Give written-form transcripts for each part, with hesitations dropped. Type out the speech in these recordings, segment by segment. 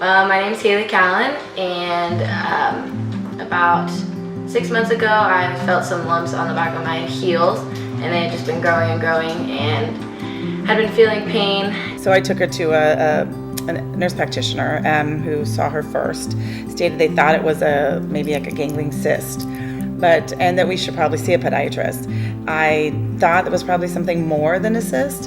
My name's Haley Callan, and about 6 months ago I felt some lumps on the back of my heels, and they had just been growing and growing and had been feeling pain. So I took her to a nurse practitioner who saw her first, stated they thought it was maybe like a gangling cyst, and that we should probably see a podiatrist. I thought it was probably something more than a cyst.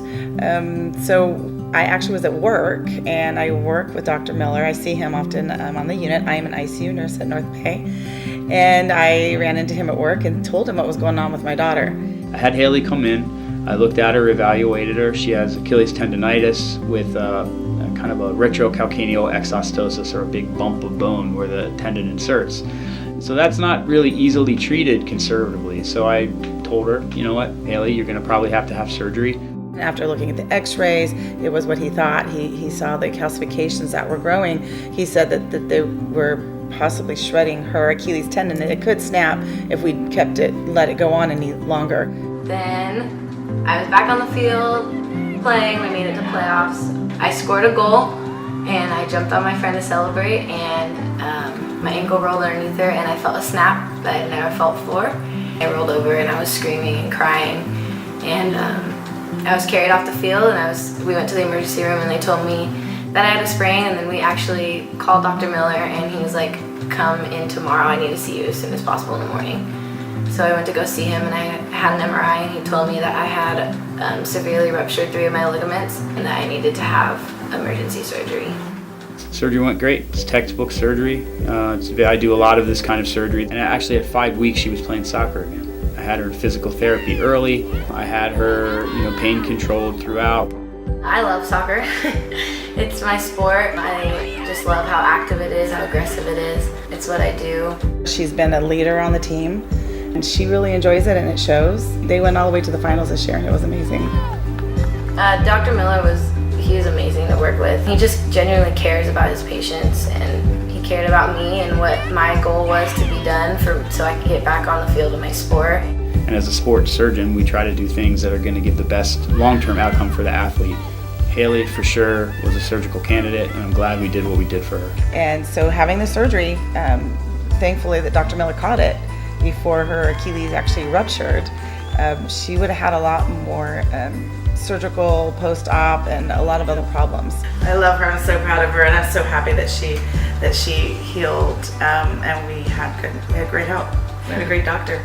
So I actually was at work, and I work with Dr. Miller. I see him often on the unit. I am an ICU nurse at NorthBay, and I ran into him at work and told him what was going on with my daughter. I had Haley come in. I looked at her, evaluated her. She has Achilles tendonitis with a kind of a retrocalcaneal exostosis, or a big bump of bone where the tendon inserts. So that's not really easily treated conservatively. So I told her, you know what, Haley, you're going to probably have to have surgery. After looking at the x-rays, it was what he thought. He saw the calcifications that were growing. He said that they were possibly shredding her Achilles tendon, and it could snap if we let it go on any longer. Then I was back on the field playing. We made it to playoffs. I scored a goal, and I jumped on my friend to celebrate, and my ankle rolled underneath her, and I felt a snap that I had never felt before. I rolled over, and I was screaming and crying, and I was carried off the field, and we went to the emergency room, and they told me that I had a sprain, and then we actually called Dr. Miller, and he was like, come in tomorrow, I need to see you as soon as possible in the morning. So I went to go see him, and I had an MRI, and he told me that I had severely ruptured 3 of my ligaments, and that I needed to have emergency surgery. Surgery went great. It's textbook surgery. I do a lot of this kind of surgery, and actually at 5 weeks she was playing soccer again. I had her in physical therapy early. I had her, pain controlled throughout. I love soccer. It's my sport. I just love how active it is, how aggressive it is. It's what I do. She's been a leader on the team, and she really enjoys it, and it shows. They went all the way to the finals this year, and it was amazing. Dr. Miller was amazing to work with. He just genuinely cares about his patients, and he cared about me and what my goal was to be done so I could get back on the field of my sport. And as a sports surgeon, we try to do things that are going to give the best long-term outcome for the athlete. Haley, for sure, was a surgical candidate, and I'm glad we did what we did for her. And so having the surgery, thankfully that Dr. Miller caught it before her Achilles actually ruptured, she would have had a lot more surgical post-op and a lot of other problems. I love her. I'm so proud of her, and I'm so happy that she healed, and we had great help. We had a great doctor.